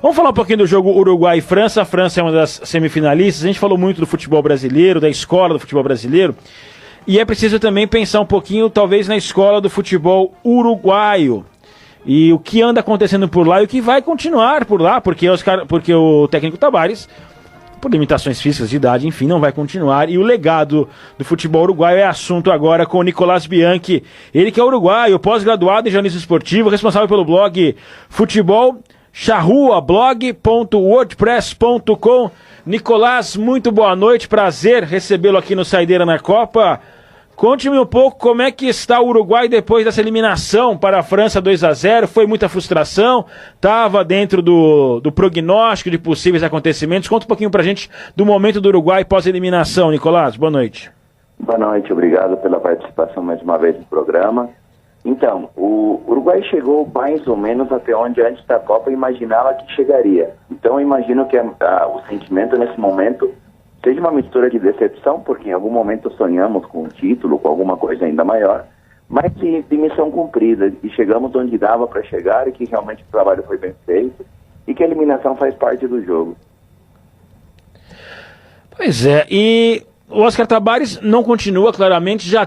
Vamos falar um pouquinho do jogo Uruguai e França. A França é uma das semifinalistas. A gente falou muito do futebol brasileiro, da escola do futebol brasileiro. E é preciso também pensar um pouquinho, talvez, na escola do futebol uruguaio. E o que anda acontecendo por lá e o que vai continuar por lá, porque o técnico Tabárez, por limitações físicas de idade, enfim, não vai continuar. E o legado do futebol uruguaio é assunto agora com o Nicolás Bianchi. Ele que é uruguaio, pós-graduado em jornalismo esportivo, responsável pelo blog Futebol Charrua, blog.wordpress.com. Nicolás, muito boa noite, prazer recebê-lo aqui no Saideira na Copa. Conte-me um pouco como é que está o Uruguai depois dessa eliminação para a França 2-0, foi muita frustração, estava dentro do prognóstico de possíveis acontecimentos. Conta um pouquinho pra gente do momento do Uruguai pós-eliminação, Nicolás, boa noite. Boa noite, obrigado pela participação mais uma vez no programa. Então, o Uruguai chegou mais ou menos até onde antes da Copa imaginava que chegaria. Então eu imagino que o sentimento nesse momento seja uma mistura de decepção, porque em algum momento sonhamos com um título, com alguma coisa ainda maior, mas de missão cumprida, e chegamos onde dava para chegar e que realmente o trabalho foi bem feito e que a eliminação faz parte do jogo. Pois é, e o Oscar Tabárez não continua, claramente, já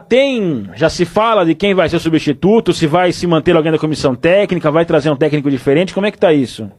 se fala de quem vai ser o substituto, se vai se manter alguém da comissão técnica, vai trazer um técnico diferente, como é que tá isso?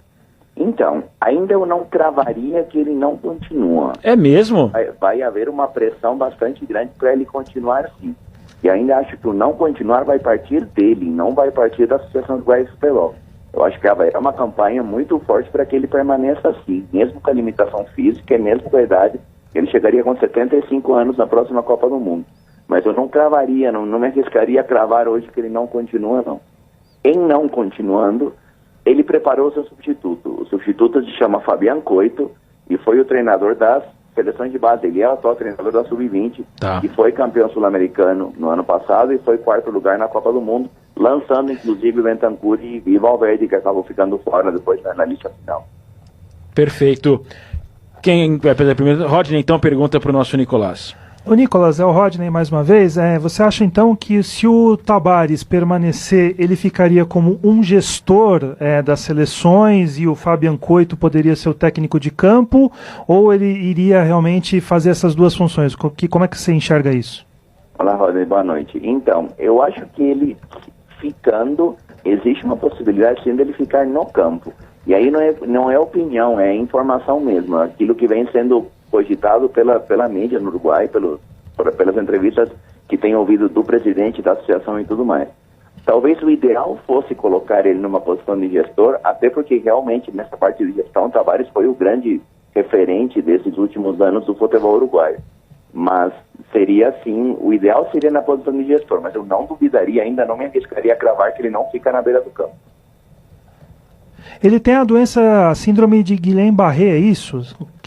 Então, ainda eu não cravaria que ele não continua. É mesmo? Vai haver uma pressão bastante grande para ele continuar sim. E ainda acho que o não continuar vai partir dele, não vai partir da Associação Uruguaia de Futebol. Eu acho que é uma campanha muito forte para que ele permaneça assim, mesmo com a limitação física e mesmo com a idade. Ele chegaria com 75 anos na próxima Copa do Mundo. Mas eu não cravaria, não me arriscaria a cravar hoje que ele não continua, não. Em não continuando, ele preparou o seu substituto. O substituto se chama Fabian Coito e foi o treinador das seleções de base. Ele é o atual treinador da Sub-20, que foi campeão sul-americano no ano passado e foi quarto lugar na Copa do Mundo, lançando inclusive o Bentancur e Valverde, que acabou ficando fora depois na lista final. Perfeito. Quem vai fazer primeiro? Rodney, então, pergunta para o nosso Nicolás. O Nicolás, é o Rodney mais uma vez. Você acha então que se o Tabárez permanecer, ele ficaria como um gestor das seleções e o Fabian Coito poderia ser o técnico de campo, ou ele iria realmente fazer essas duas funções? Como é que você enxerga isso? Olá, Rodney, boa noite. Então, eu acho que ele ficando, existe uma possibilidade sim dele ficar no campo. E aí não é opinião, é informação mesmo. Aquilo que vem sendo cogitado pela mídia no Uruguai, pelas entrevistas que tem ouvido do presidente da associação e tudo mais. Talvez o ideal fosse colocar ele numa posição de gestor, até porque realmente nessa parte de gestão, Tabárez foi o grande referente desses últimos anos do futebol uruguaio. Mas seria assim, o ideal seria na posição de gestor, mas eu não duvidaria, ainda não me arriscaria a cravar que ele não fica na beira do campo. Ele tem a doença, a síndrome de Guillain-Barré, é isso?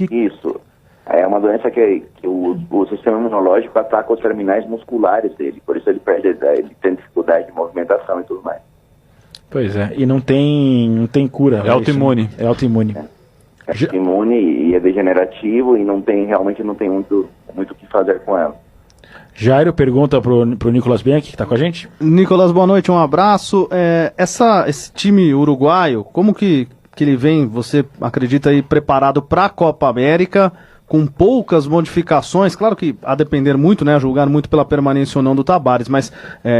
Isso. É uma doença que o sistema imunológico ataca os terminais musculares dele, por isso ele tem dificuldade de movimentação e tudo mais. Pois é, e não tem cura. É autoimune. É autoimune. É autoimune e é degenerativo e realmente não tem muito o que fazer com ela. Jairo, pergunta pro Nicolás Bianchi, que está com a gente. Nicolás, boa noite, um abraço. Esse time uruguaio, como que ele vem, você acredita aí, preparado para a Copa América, com poucas modificações? Claro que a depender muito, né, a julgar muito pela permanência ou não do Tabárez, mas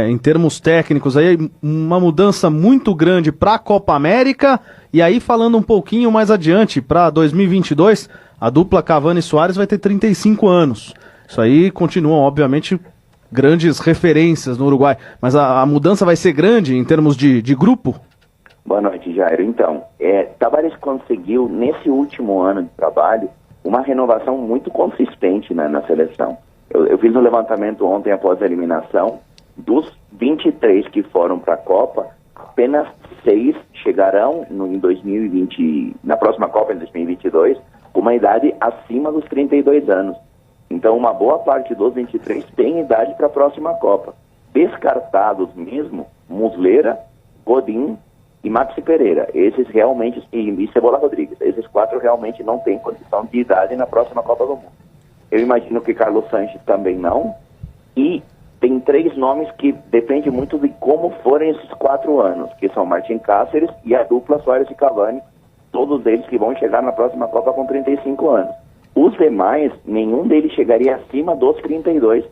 em termos técnicos, aí uma mudança muito grande para a Copa América, e aí falando um pouquinho mais adiante, para 2022, a dupla Cavani e Suárez vai ter 35 anos. Isso aí continuam, obviamente, grandes referências no Uruguai. Mas a mudança vai ser grande em termos de grupo? Boa noite, Jairo. Então, Tabárez conseguiu, nesse último ano de trabalho, uma renovação muito consistente na seleção. Eu fiz um levantamento ontem após a eliminação. Dos 23 que foram para a Copa, apenas 6 chegarão em 2020, na próxima Copa, em 2022, com uma idade acima dos 32 anos. Então, uma boa parte dos 23 tem idade para a próxima Copa. Descartados mesmo, Muslera, Godin e Maxi Pereira. Esses realmente, e Cebola Rodrigues, esses 4 realmente não têm condição de idade na próxima Copa do Mundo. Eu imagino que Carlos Sanches também não. E tem 3 nomes que depende muito de como forem esses 4 anos, que são Martin Cáceres e a dupla Suárez e Cavani, todos eles que vão chegar na próxima Copa com 35 anos. Os demais, nenhum deles chegaria acima dos 32.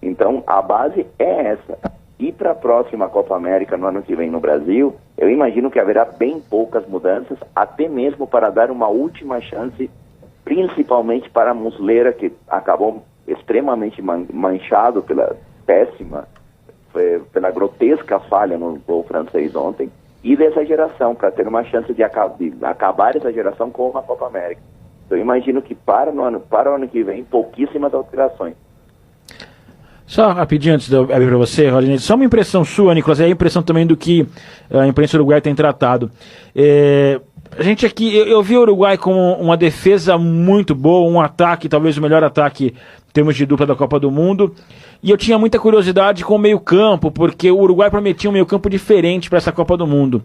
Então, a base é essa. E para a próxima Copa América, no ano que vem no Brasil, eu imagino que haverá bem poucas mudanças, até mesmo para dar uma última chance, principalmente para a Muslera, que acabou extremamente manchado pela péssima, pela grotesca falha no gol francês ontem, e dessa geração, para ter uma chance de acabar essa geração com uma Copa América. Então, eu imagino que para o ano que vem, pouquíssimas alterações. Só rapidinho antes de eu abrir para você, Rodinei, só uma impressão sua, Nicolas, é a impressão também do que a imprensa uruguaia tem tratado. A gente aqui, eu vi o Uruguai com uma defesa muito boa, um ataque, talvez o melhor ataque em termos de dupla da Copa do Mundo, e eu tinha muita curiosidade com o meio-campo, porque o Uruguai prometia um meio-campo diferente para essa Copa do Mundo.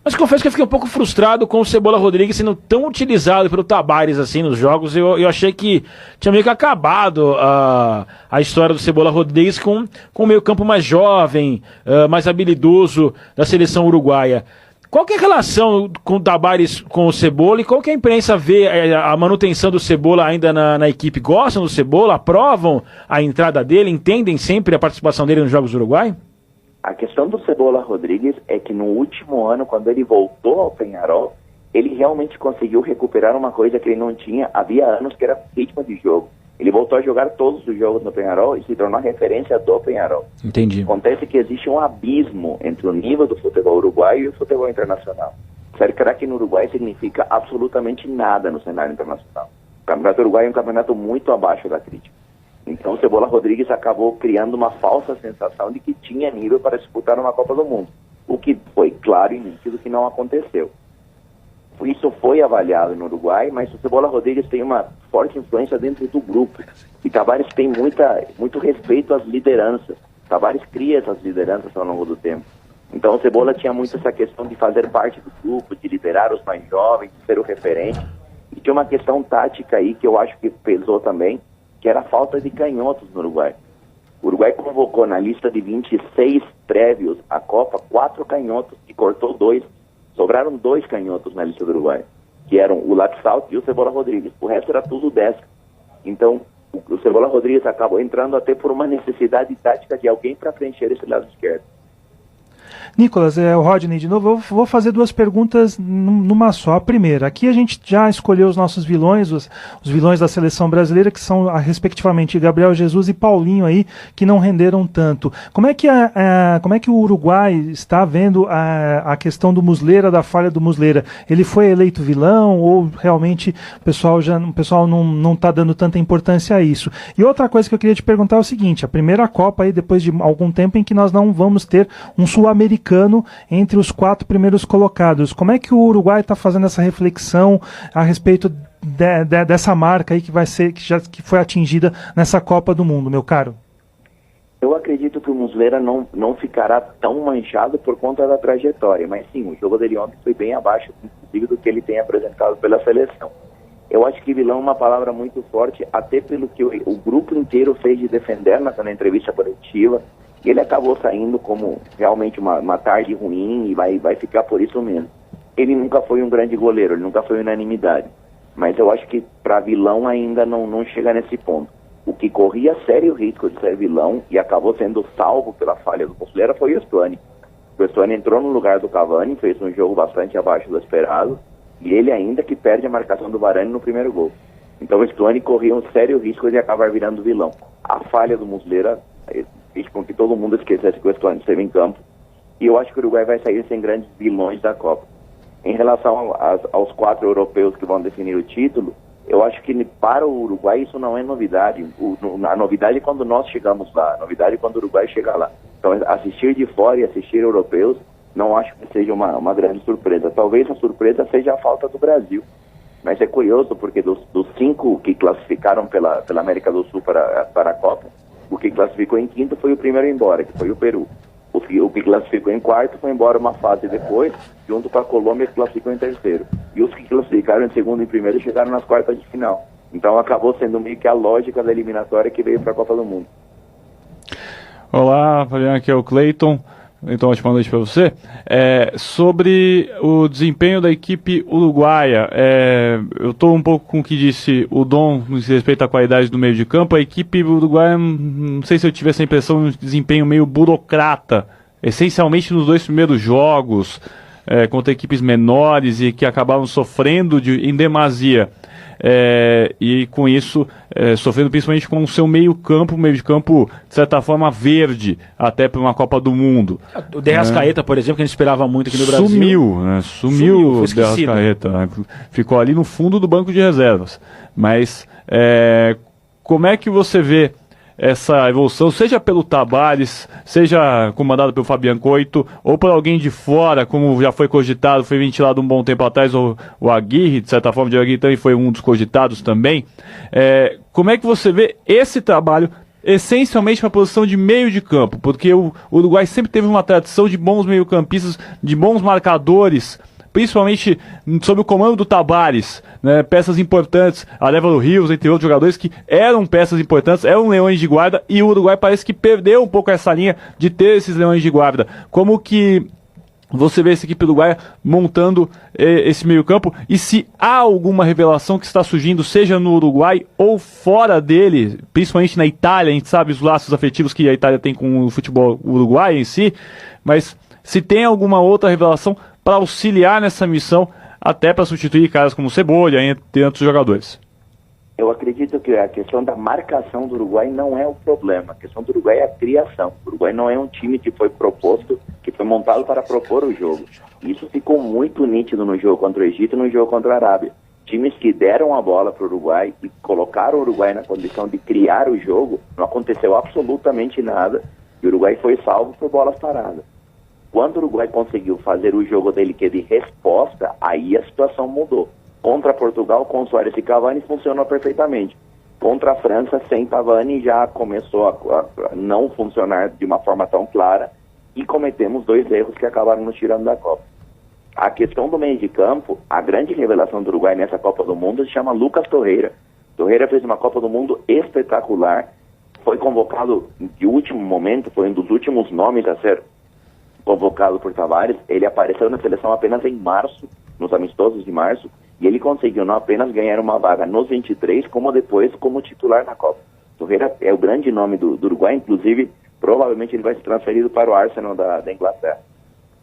Mas confesso que eu fiquei um pouco frustrado com o Cebola Rodrigues sendo tão utilizado pelo Tabárez assim nos jogos. Eu achei que tinha meio que acabado a história do Cebola Rodrigues com o meio campo mais jovem, mais habilidoso da seleção uruguaia. Qual que é a relação com o Tabárez com o Cebola e qual que a imprensa vê a manutenção do Cebola ainda na equipe? Gostam do Cebola? Aprovam a entrada dele? Entendem sempre a participação dele nos jogos do Uruguai? A questão do Cebola Rodrigues é que no último ano, quando ele voltou ao Peñarol, ele realmente conseguiu recuperar uma coisa que ele não tinha havia anos, que era ritmo de jogo. Ele voltou a jogar todos os jogos no Peñarol e se tornou a referência do Peñarol. Entendi. Acontece que existe um abismo entre o nível do futebol uruguaio e o futebol internacional. Ser craque no Uruguai significa absolutamente nada no cenário internacional. O Campeonato Uruguaio é um campeonato muito abaixo da crítica. Então o Cebola Rodrigues acabou criando uma falsa sensação de que tinha nível para disputar uma Copa do Mundo, o que foi claro e nítido que não aconteceu. Isso foi avaliado no Uruguai, mas o Cebola Rodrigues tem uma forte influência dentro do grupo. E Tabárez tem muito respeito às lideranças. Tabárez cria essas lideranças ao longo do tempo. Então o Cebola tinha muito essa questão de fazer parte do grupo, de liderar os mais jovens, de ser o referente. E tinha uma questão tática aí que eu acho que pesou também, que era a falta de canhotos no Uruguai. O Uruguai convocou na lista de 26 prévios à Copa 4 canhotos e cortou 2. Sobraram 2 canhotos na lista do Uruguai, que eram o Laxalt e o Cebola Rodrigues. O resto era tudo 10. Então, o Cebola Rodrigues acabou entrando até por uma necessidade tática de alguém para preencher esse lado esquerdo. Nicolas, o Rodney de novo, eu vou fazer 2 perguntas numa só. A primeira, aqui a gente já escolheu os nossos vilões, os vilões da seleção brasileira, que são respectivamente Gabriel Jesus e Paulinho aí, que não renderam tanto. Como é que o Uruguai está vendo a questão do Muslera, da falha do Muslera? Ele foi eleito vilão ou realmente o pessoal não está dando tanta importância a isso? E outra coisa que eu queria te perguntar é o seguinte, a primeira Copa aí, depois de algum tempo em que nós não vamos ter um sul-americano entre os 4 primeiros colocados. Como é que o Uruguai está fazendo essa reflexão a respeito dessa marca aí que foi atingida nessa Copa do Mundo, meu caro? Eu acredito que o Muslera não ficará tão manchado por conta da trajetória, mas sim, o jogo dele ontem foi bem abaixo, inclusive, do que ele tem apresentado pela seleção. Eu acho que vilão é uma palavra muito forte, até pelo que o grupo inteiro fez de defender na entrevista coletiva. Ele acabou saindo como realmente uma tarde ruim e vai ficar por isso mesmo. Ele nunca foi um grande goleiro, ele nunca foi unanimidade. Mas eu acho que para vilão ainda não chega nesse ponto. O que corria sério risco de ser vilão e acabou sendo salvo pela falha do Muslera foi o Stuani. O Stuani entrou no lugar do Cavani, fez um jogo bastante abaixo do esperado e ele ainda que perde a marcação do Varane no primeiro gol. Então o Stuani corria um sério risco de acabar virando vilão. A falha do Muslera fez com que todo mundo esquecesse que o Stuani esteve em campo. E eu acho que o Uruguai vai sair sem grandes vilões da Copa. Em relação aos 4 europeus que vão definir o título, eu acho que para o Uruguai isso não é novidade. A novidade é quando nós chegamos lá, a novidade é quando o Uruguai chega lá. Então assistir de fora e assistir europeus, não acho que seja uma grande surpresa. Talvez a surpresa seja a falta do Brasil. Mas é curioso porque dos 5 que classificaram pela América do Sul para a Copa, o que classificou em quinto foi o primeiro a ir embora, que foi o Peru. O que classificou em quarto foi embora uma fase depois, junto com a Colômbia, que classificou em terceiro. E os que classificaram em segundo e primeiro chegaram nas quartas de final. Então acabou sendo meio que a lógica da eliminatória que veio para a Copa do Mundo. Olá, Fabiano, aqui é o Cleiton. Então, ótima noite para você. Sobre o desempenho da equipe uruguaia, eu estou um pouco com o que disse o Dom no que se respeita à qualidade do meio de campo. A equipe uruguaia, não sei se eu tive essa impressão de desempenho meio burocrata, essencialmente nos 2 primeiros jogos, contra equipes menores e que acabavam sofrendo em demasia. E com isso, sofrendo principalmente com o seu meio de campo, de certa forma, verde, até para uma Copa do Mundo. O De Arrascaeta, por exemplo, que a gente esperava muito aqui no Brasil. Sumiu o De Arrascaeta, né? Ficou ali no fundo do banco de reservas. Mas como é que você vê essa evolução, seja pelo Tabárez, seja comandado pelo Fabian Coito, ou por alguém de fora, como já foi cogitado, foi ventilado um bom tempo atrás, o Aguirre, de certa forma, o Aguirre também foi um dos cogitados também. Como é que você vê esse trabalho, essencialmente para a posição de meio de campo? Porque o Uruguai sempre teve uma tradição de bons meio-campistas, de bons marcadores, principalmente sob o comando do Tabárez, né, peças importantes, a Leva do Rios, entre outros jogadores que eram peças importantes, eram leões de guarda, e o Uruguai parece que perdeu um pouco essa linha de ter esses leões de guarda. Como que você vê essa equipe uruguaia montando esse meio campo, e se há alguma revelação que está surgindo, seja no Uruguai ou fora dele, principalmente na Itália? A gente sabe os laços afetivos que a Itália tem com o futebol uruguaio em si, mas se tem alguma outra revelação para auxiliar nessa missão, até para substituir caras como Cebolha, entre outros jogadores. Eu acredito que a questão da marcação do Uruguai não é o problema. A questão do Uruguai é a criação. O Uruguai não é um time que foi proposto, que foi montado para propor o jogo. Isso ficou muito nítido no jogo contra o Egito e no jogo contra a Arábia. Times que deram a bola para o Uruguai e colocaram o Uruguai na condição de criar o jogo, não aconteceu absolutamente nada, e o Uruguai foi salvo por bolas paradas. Quando o Uruguai conseguiu fazer o jogo dele, que é de resposta, aí a situação mudou. Contra Portugal, com Suárez e Cavani, funcionou perfeitamente. Contra a França, sem Cavani, já começou a não funcionar de uma forma tão clara, e cometemos 2 erros que acabaram nos tirando da Copa. A questão do meio de campo, a grande revelação do Uruguai nessa Copa do Mundo se chama Lucas Torreira. Torreira fez uma Copa do Mundo espetacular, foi convocado de último momento, foi um dos últimos nomes a ser convocado por Tabárez. Ele apareceu na seleção apenas em março, nos amistosos de março, e ele conseguiu não apenas ganhar uma vaga nos 23, como depois como titular na Copa. Torreira é o grande nome do Uruguai, inclusive, provavelmente ele vai ser transferido para o Arsenal da Inglaterra.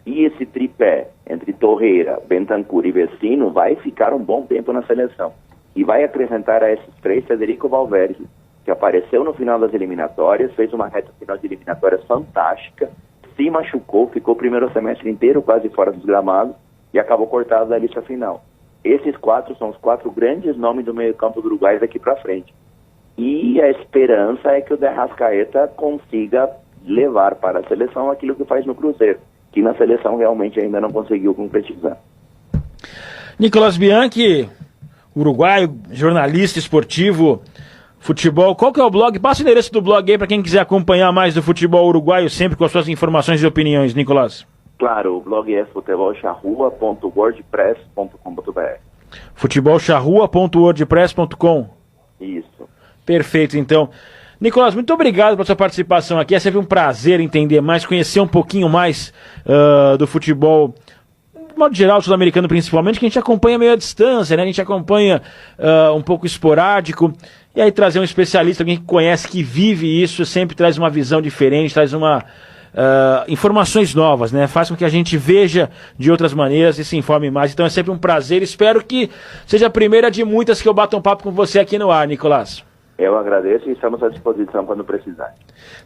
E esse tripé entre Torreira, Bentancur e Vecino vai ficar um bom tempo na seleção. E vai acrescentar a esses 3 Federico Valverde, que apareceu no final das eliminatórias, fez uma reta final de eliminatórias fantástica, se machucou, ficou o primeiro semestre inteiro quase fora dos gramados e acabou cortado da lista final. Esses 4 são os 4 grandes nomes do meio-campo do Uruguai daqui para frente. E a esperança é que o De Arrascaeta consiga levar para a seleção aquilo que faz no Cruzeiro, que na seleção realmente ainda não conseguiu concretizar. Nicolas Bianchi, uruguaio, jornalista esportivo, futebol. Qual que é o blog? Passa o endereço do blog aí para quem quiser acompanhar mais do futebol uruguaio, sempre com as suas informações e opiniões, Nicolas. Claro, o blog é futebolcharrua.wordpress.com.br. futebolcharrua.wordpress.com. Isso. Perfeito, então. Nicolas, muito obrigado pela sua participação aqui. É sempre um prazer entender mais, conhecer um pouquinho mais do futebol, de modo geral, sul-americano principalmente, que a gente acompanha meio à distância, né? A gente acompanha um pouco esporádico. E aí trazer um especialista, alguém que conhece, que vive isso, sempre traz uma visão diferente, traz informações novas, né? Faz com que a gente veja de outras maneiras e se informe mais. Então é sempre um prazer. Espero que seja a primeira de muitas que eu bato um papo com você aqui no ar, Nicolas. Eu agradeço e estamos à disposição quando precisar.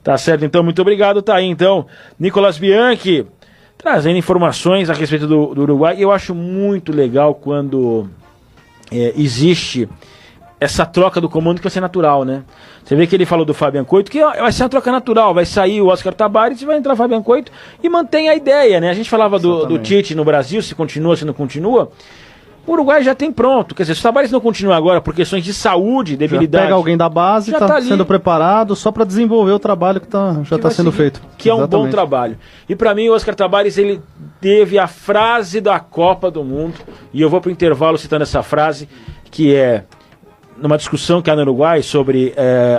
Tá certo, então. Muito obrigado. Tá aí, então, Nicolas Bianchi, trazendo informações a respeito do Uruguai. Eu acho muito legal quando existe essa troca do comando, que vai ser natural, né? Você vê que ele falou do Fabian Coito, que vai ser uma troca natural, vai sair o Oscar Tabárez e vai entrar o Fabian Coito e mantém a ideia, né? A gente falava do Tite no Brasil, se continua, se não continua. O Uruguai já tem pronto, quer dizer, se o Tabárez não continua agora por questões de saúde, debilidade... Já pega alguém da base, está sendo preparado só para desenvolver o trabalho que já está sendo feito. Que é um bom trabalho. E para mim o Oscar Tabárez, ele teve a frase da Copa do Mundo, e eu vou para o intervalo citando essa frase, que é numa discussão que há no Uruguai sobre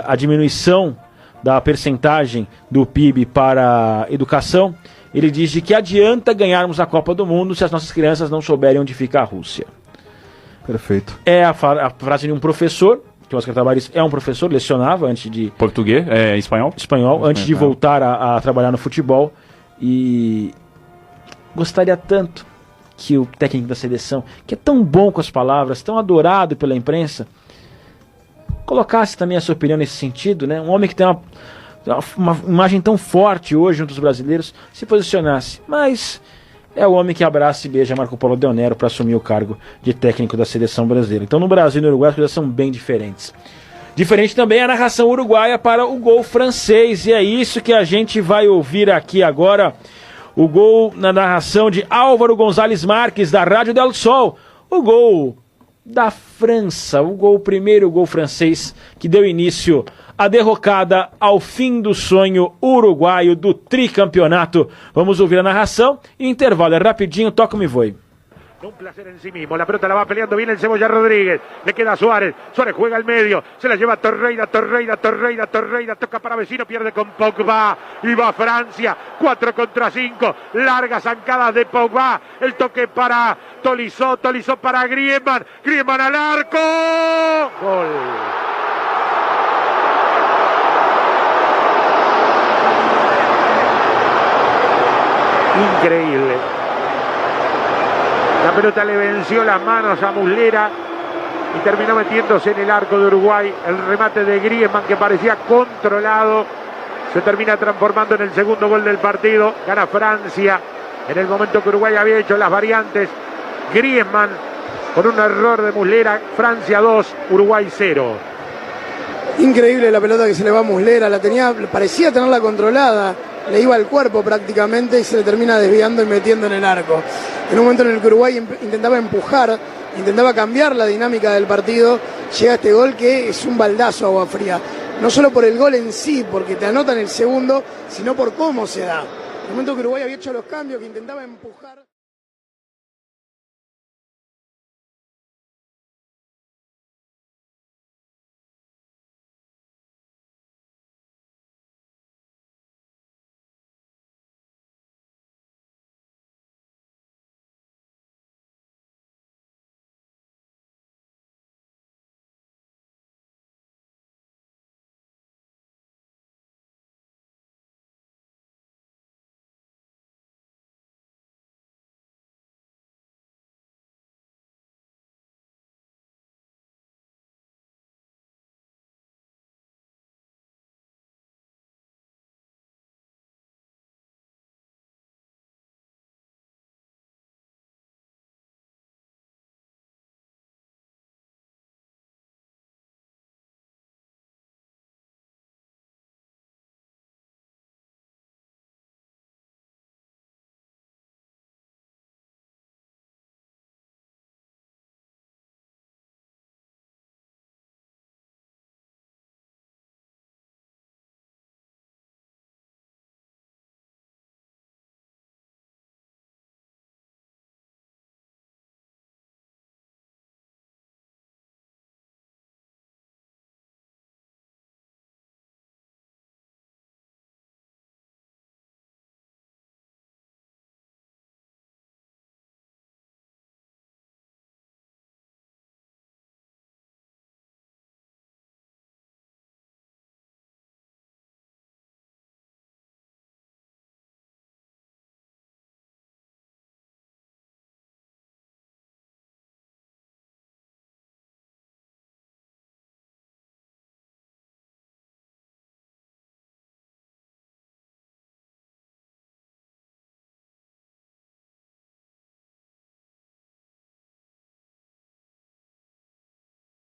a diminuição da percentagem do PIB para a educação. Ele diz de que adianta ganharmos a Copa do Mundo se as nossas crianças não souberem onde fica a Rússia. Perfeito. É a frase de um professor, que o Oscar Tabares é um professor, lecionava antes de... Português? Espanhol? Espanhol, antes de voltar a trabalhar no futebol. E gostaria tanto que o técnico da seleção, que é tão bom com as palavras, tão adorado pela imprensa, colocasse também a sua opinião nesse sentido, né? Um homem que tem uma imagem tão forte hoje junto aos brasileiros, se posicionasse. Mas é o homem que abraça e beija Marco Polo Del Nero para assumir o cargo de técnico da seleção brasileira. Então no Brasil e no Uruguai as coisas são bem diferentes. Diferente também a narração uruguaia para o gol francês, e é isso que a gente vai ouvir aqui agora. O gol na narração de Álvaro Gonzalez Marques, da Rádio del Sol. O gol da França, o primeiro gol francês que deu início à derrocada ao fim do sonho uruguaio do tricampeonato. Vamos ouvir a narração e intervalo, é rapidinho, toca-me voe. Un placer en sí mismo, la pelota la va peleando bien el Cebolla Rodríguez, le queda a Suárez, Suárez juega al medio, se la lleva Torreira, toca para Vecino, pierde con Pogba, y va Francia, 4 contra 5, largas zancadas de Pogba, el toque para Tolisso para Griezmann al arco, gol. Increíble. La pelota le venció las manos a Muslera y terminó metiéndose en el arco de Uruguay. El remate de Griezmann, que parecía controlado, se termina transformando en el segundo gol del partido. Gana Francia en el momento que Uruguay había hecho las variantes. Griezmann con un error de Muslera. Francia 2, Uruguay 0. Increíble la pelota que se le va a Muslera. Parecía tenerla controlada. Le iba al cuerpo prácticamente y se le termina desviando y metiendo en el arco. En un momento en el que Uruguay intentaba empujar, intentaba cambiar la dinámica del partido, llega este gol que es un baldazo a agua fría. No solo por el gol en sí, porque te anotan el segundo, sino por cómo se da. En el momento que Uruguay había hecho los cambios, que intentaba empujar...